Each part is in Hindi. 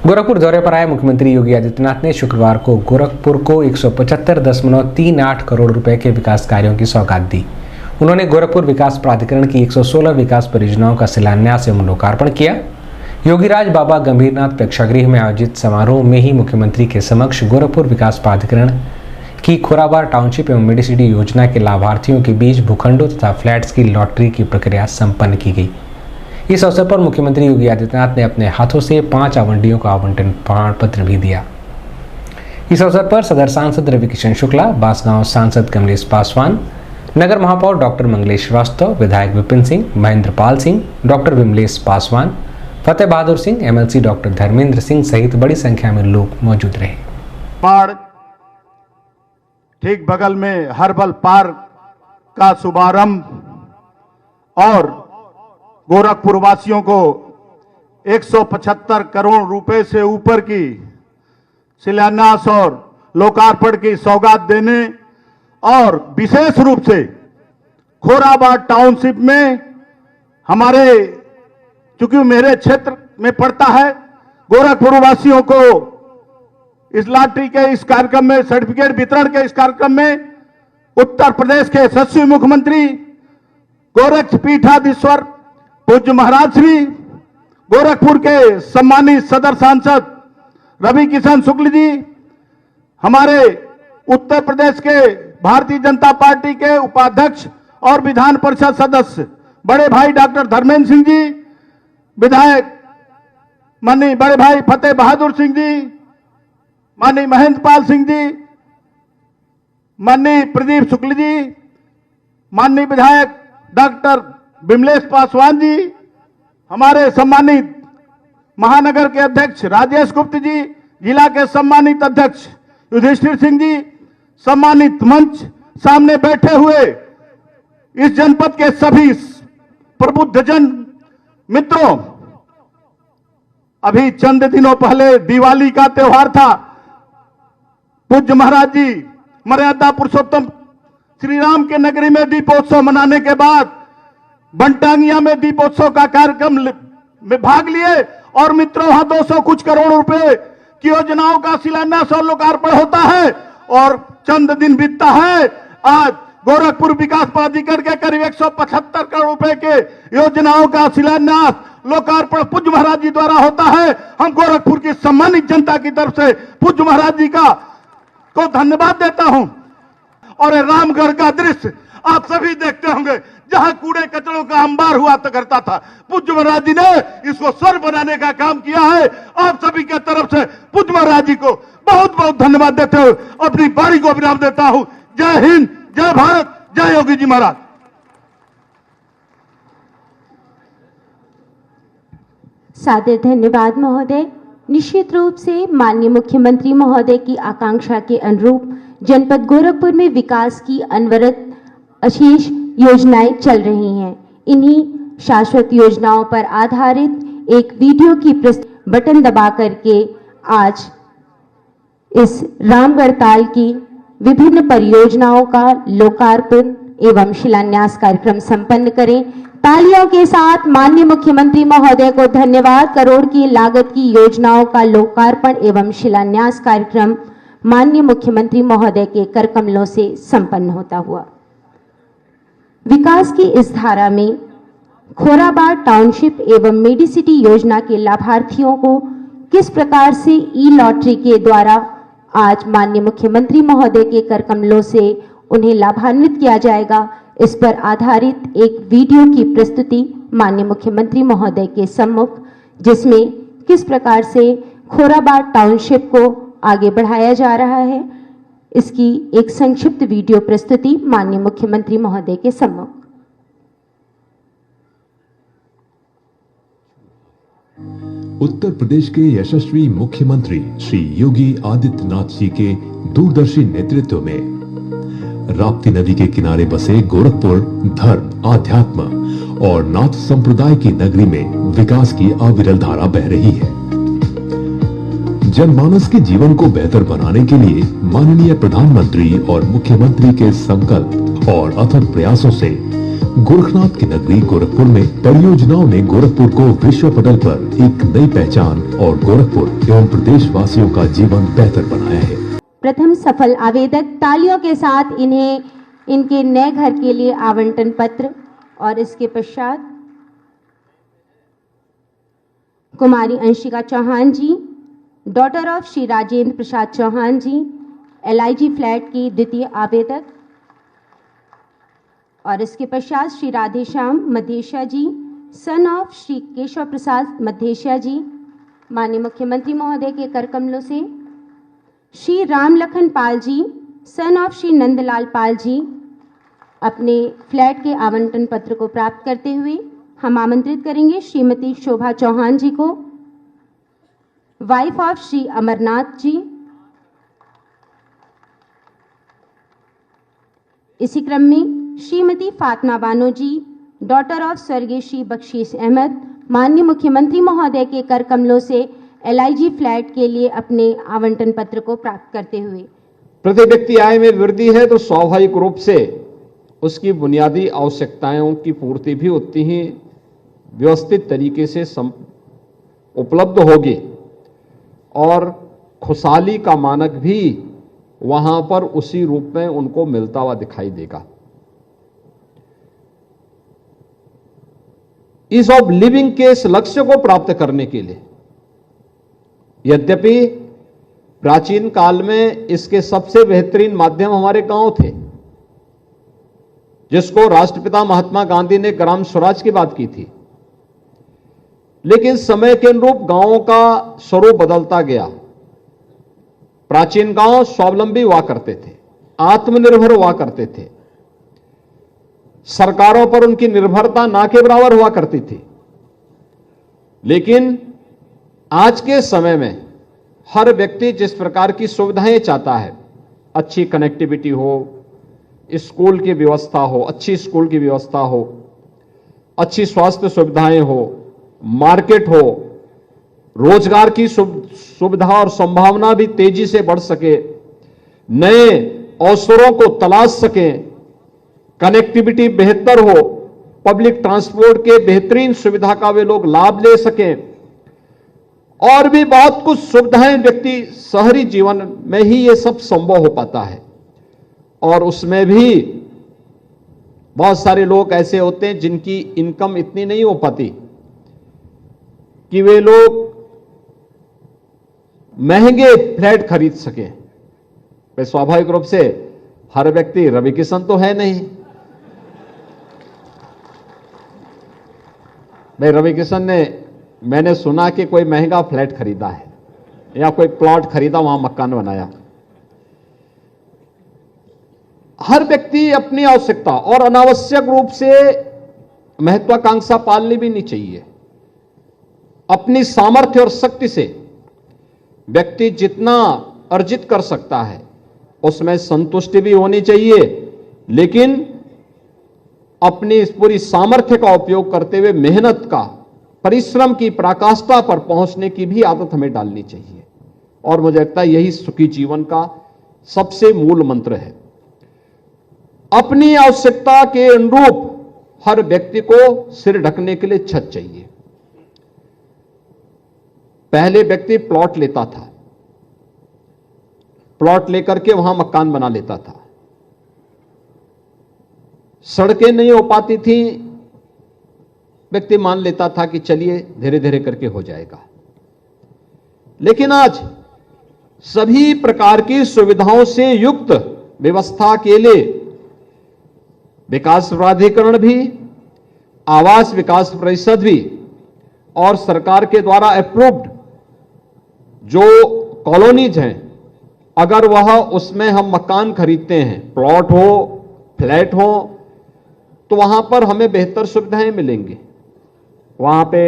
गोरखपुर दौरे पर आए मुख्यमंत्री योगी आदित्यनाथ ने शुक्रवार को गोरखपुर को 175.38 करोड़ रुपए के विकास कार्यों की सौगात दी। उन्होंने गोरखपुर विकास प्राधिकरण की 116 विकास परियोजनाओं का शिलान्यास एवं लोकार्पण किया। योगीराज बाबा गंभीरनाथ प्रेक्षागृह में आयोजित समारोह में ही मुख्यमंत्री के समक्ष गोरखपुर विकास प्राधिकरण की खोराबार टाउनशिप एवं मेडिसिटी योजना के लाभार्थियों के बीच भूखंडों तथा फ्लैट्स की लॉटरी की प्रक्रिया संपन्न की गई। इस अवसर पर मुख्यमंत्री योगी आदित्यनाथ ने अपने हाथों से 5 आवंटियों को आवंटन प्रमाण पत्र भी दिया। इस अवसर पर सदर सांसद रवि किशन शुक्ला, बांसगांव सांसद कमलेश पासवान, नगर महापौर डॉक्टर मंगलेश श्रीवास्तव, विधायक विपिन सिंह, महेंद्र पाल सिंह, डॉक्टर विमलेश पासवान, फतेह बहादुर सिंह, एमएलसी डॉक्टर धर्मेंद्र सिंह सहित बड़ी संख्या में लोग मौजूद रहे। ठीक बगल में हर्बल पार्क का शुभारंभ और गोरखपुर वासियों को 175 करोड़ रुपए से ऊपर की शिलान्यास और लोकार्पण की सौगात देने और विशेष रूप से खोराबार टाउनशिप में हमारे, चूंकि मेरे क्षेत्र में पड़ता है, गोरखपुर वासियों को इस लॉटरी के इस कार्यक्रम में, सर्टिफिकेट वितरण के इस कार्यक्रम में उत्तर प्रदेश के यशस्वी मुख्यमंत्री गोरक्षपीठाधीश्वर पूज्य महाराज श्री, गोरखपुर के सम्मानित सदर सांसद रवि किशन शुक्ल जी, हमारे उत्तर प्रदेश के भारतीय जनता पार्टी के उपाध्यक्ष और विधान परिषद सदस्य बड़े भाई डॉक्टर धर्मेंद्र सिंह जी, विधायक माननीय बड़े भाई फतेह बहादुर सिंह जी, माननीय महेंद्र पाल सिंह जी, माननीय प्रदीप शुक्ल जी, माननीय विधायक डॉक्टर विमलेश पासवान जी, हमारे सम्मानित महानगर के अध्यक्ष राजेश गुप्त जी, जिला के सम्मानित अध्यक्ष युधिष्ठिर सिंह जी, सम्मानित मंच सामने बैठे हुए इस जनपद के सभी प्रबुद्धजन मित्रों, अभी चंद दिनों पहले दिवाली का त्योहार था। पूज्य महाराज जी मर्यादा पुरुषोत्तम श्री राम के नगरी में दीपोत्सव मनाने के बाद बनटांगिया में दीपोत्सव का कार्यक्रम में भाग लिए और मित्रों, वहां 200 कुछ करोड़ रुपए की योजनाओं का शिलान्यास और लोकार्पण होता है और चंद दिन बीतता है, आज गोरखपुर विकास प्राधिकरण के करीब 175 करोड़ रुपए के योजनाओं का शिलान्यास लोकार्पण पूज्य महाराज जी द्वारा होता है। हम गोरखपुर की सम्मानित जनता की तरफ से पूज्य महाराज जी को धन्यवाद देता हूं। और रामगढ़ का दृश्य आप सभी देखते होंगे, जहां कूड़े कचरों का अंबार हुआ करता था, पूज्य महाराज जी ने इसको स्वर्ग बनाने का काम किया है। आप सभी के तरफ से पूज्य महाराज जी को बहुत बहुत धन्यवाद देते हुए अपनी बारी को विराम देता हूं। जय हिंद, जय भारत, जय योगी जी महाराज। सादर धन्यवाद महोदय। निश्चित रूप से माननीय मुख्यमंत्री महोदय की आकांक्षा के अनुरूप जनपद गोरखपुर में विकास की अनवरत अशेष योजनाएं चल रही हैं। इन्हीं शाश्वत योजनाओं पर आधारित एक वीडियो की बटन दबा करके आज इस रामगढ़ ताल की विभिन्न परियोजनाओं का लोकार्पण एवं शिलान्यास कार्यक्रम संपन्न करें। तालियों के साथ माननीय मुख्यमंत्री महोदय को धन्यवाद। करोड़ की लागत की योजनाओं का लोकार्पण एवं शिलान्यास कार्यक्रम माननीय मुख्यमंत्री महोदय के कर कमलों से संपन्न होता हुआ। विकास की इस धारा में खोराबार टाउनशिप एवं मेडिसिटी योजना के लाभार्थियों को किस प्रकार से ई लॉटरी के द्वारा आज माननीय मुख्यमंत्री महोदय के कर कमलों से उन्हें लाभान्वित किया जाएगा, इस पर आधारित एक वीडियो की प्रस्तुति माननीय मुख्यमंत्री महोदय के सम्मुख, जिसमें किस प्रकार से खोराबार टाउनशिप को आगे बढ़ाया जा रहा है, इसकी एक संक्षिप्त वीडियो प्रस्तुति माननीय मुख्यमंत्री महोदय के सम्मुख। उत्तर प्रदेश के यशस्वी मुख्यमंत्री श्री योगी आदित्यनाथ जी के दूरदर्शी नेतृत्व में राप्ती नदी के किनारे बसे गोरखपुर धर्म, आध्यात्म और नाथ संप्रदाय की नगरी में विकास की अविरल धारा बह रही है। जनमानस के जीवन को बेहतर बनाने के लिए माननीय प्रधानमंत्री और मुख्यमंत्री के संकल्प और अथक प्रयासों से गोरखनाथ की नगरी गोरखपुर में परियोजनाओं ने गोरखपुर को विश्व पटल पर एक नई पहचान और गोरखपुर एवं प्रदेशवासियों का जीवन बेहतर बनाया है। प्रथम सफल आवेदक तालियों के साथ इन्हें इनके नए घर के लिए आवंटन पत्र और इसके पश्चात Kumari Anshika Chauhan ji, daughter of Shri Rajendra Prasad Chauhan ji, LIG flat की द्वितीय आवेदक, और इसके पश्चात श्री राधेश्याम मधेशिया जी, सन ऑफ श्री केशव प्रसाद मधेशिया जी, माननीय मुख्यमंत्री महोदय के कर कमलों से श्री राम लखन पाल जी, सन ऑफ श्री नंदलाल पाल जी, अपने फ्लैट के आवंटन पत्र को प्राप्त करते हुए हम आमंत्रित करेंगे श्रीमती शोभा चौहान जी को, वाइफ ऑफ श्री अमरनाथ जी। इसी क्रम में श्रीमती फातिमा बानो जी, डॉटर ऑफ स्वर्गीय श्री बख्शीश अहमद, माननीय मुख्यमंत्री महोदय के कर कमलों से LIG फ्लैट के लिए अपने आवंटन पत्र को प्राप्त करते हुए। प्रति व्यक्ति आय में वृद्धि है तो स्वाभाविक रूप से उसकी बुनियादी आवश्यकताओं की पूर्ति भी उतनी ही व्यवस्थित तरीके से उपलब्ध होगी और खुशहाली का मानक भी वहां पर उसी रूप में उनको मिलता हुआ दिखाई देगा। ईज ऑफ लिविंग के इस लक्ष्य को प्राप्त करने के लिए यद्यपि प्राचीन काल में इसके सबसे बेहतरीन माध्यम हमारे गांव थे, जिसको राष्ट्रपिता महात्मा गांधी ने ग्राम स्वराज की बात की थी, लेकिन समय के अनुरूप गांवों का स्वरूप बदलता गया। प्राचीन गांव स्वावलंबी हुआ करते थे, आत्मनिर्भर हुआ करते थे, सरकारों पर उनकी निर्भरता ना के बराबर हुआ करती थी। लेकिन आज के समय में हर व्यक्ति जिस प्रकार की सुविधाएं चाहता है, अच्छी कनेक्टिविटी हो, स्कूल की व्यवस्था हो, अच्छी स्कूल की व्यवस्था हो, अच्छी स्वास्थ्य सुविधाएं हो, मार्केट हो, रोजगार की सुविधा और संभावना भी तेजी से बढ़ सके, नए अवसरों को तलाश सकें, कनेक्टिविटी बेहतर हो, पब्लिक ट्रांसपोर्ट के बेहतरीन सुविधा का वे लोग लाभ ले सकें, और भी बहुत कुछ सुविधाएं व्यक्ति शहरी जीवन में ही ये सब संभव हो पाता है। और उसमें भी बहुत सारे लोग ऐसे होते हैं जिनकी इनकम इतनी नहीं हो पाती कि वे लोग महंगे फ्लैट खरीद सकें। वे स्वाभाविक रूप से हर व्यक्ति रवि किशन तो है नहीं। भाई रवि किशन ने, मैंने सुना कि कोई महंगा फ्लैट खरीदा है या कोई प्लॉट खरीदा, वहां मकान बनाया। हर व्यक्ति अपनी आवश्यकता और अनावश्यक रूप से महत्वाकांक्षा पालनी भी नहीं चाहिए। अपनी सामर्थ्य और शक्ति से व्यक्ति जितना अर्जित कर सकता है उसमें संतुष्टि भी होनी चाहिए, लेकिन अपनी इस पूरी सामर्थ्य का उपयोग करते हुए मेहनत का, परिश्रम की पराकाष्ठा पर पहुंचने की भी आदत हमें डालनी चाहिए। और मुझे लगता है यही सुखी जीवन का सबसे मूल मंत्र है। अपनी आवश्यकता के अनुरूप हर व्यक्ति को सिर ढकने के लिए छत चाहिए। पहले व्यक्ति प्लॉट लेता था, प्लॉट लेकर के वहां मकान बना लेता था, सड़कें नहीं हो पाती थी, व्यक्ति मान लेता था कि चलिए धीरे धीरे करके हो जाएगा। लेकिन आज सभी प्रकार की सुविधाओं से युक्त व्यवस्था के लिए विकास प्राधिकरण भी, आवास विकास परिषद भी और सरकार के अप्रूव्ड जो कॉलोनीज हैं, अगर वह उसमें हम मकान खरीदते हैं, प्लॉट हो, फ्लैट हो, तो वहां पर हमें बेहतर सुविधाएं मिलेंगी। वहां पे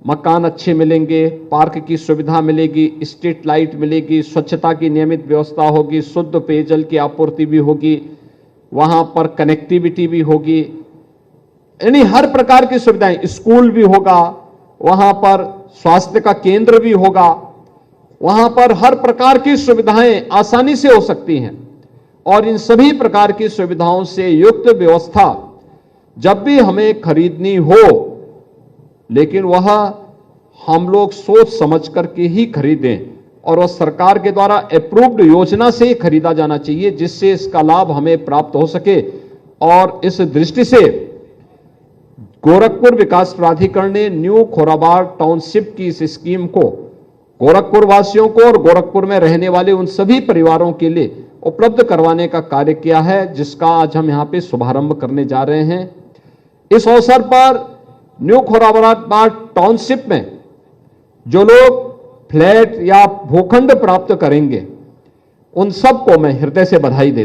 मकान अच्छे मिलेंगे, पार्क की सुविधा मिलेगी, स्ट्रीट लाइट मिलेगी, स्वच्छता की नियमित व्यवस्था होगी, शुद्ध पेयजल की आपूर्ति भी होगी, वहां पर कनेक्टिविटी भी होगी, यानी हर प्रकार की सुविधाएं, स्कूल भी होगा, वहां पर स्वास्थ्य का केंद्र भी होगा, वहां पर हर प्रकार की सुविधाएं आसानी से हो सकती हैं। और इन सभी प्रकार की सुविधाओं से युक्त व्यवस्था जब भी हमें खरीदनी हो, लेकिन वह हम लोग सोच समझ करके ही खरीदें और वह सरकार के द्वारा अप्रूव्ड योजना से ही खरीदा जाना चाहिए, जिससे इसका लाभ हमें प्राप्त हो सके। और इस दृष्टि से गोरखपुर विकास प्राधिकरण ने न्यू खोराबाड़ टाउनशिप की इस स्कीम को गोरखपुर वासियों को और गोरखपुर में रहने वाले उन सभी परिवारों के लिए उपलब्ध करवाने का कार्य किया है, जिसका आज हम यहां पे शुभारंभ करने जा रहे हैं। इस अवसर पर न्यू खोराबाड़ टाउनशिप में जो लोग फ्लैट या भूखंड प्राप्त करेंगे, उन सबको मैं हृदय से बधाई देता हूं।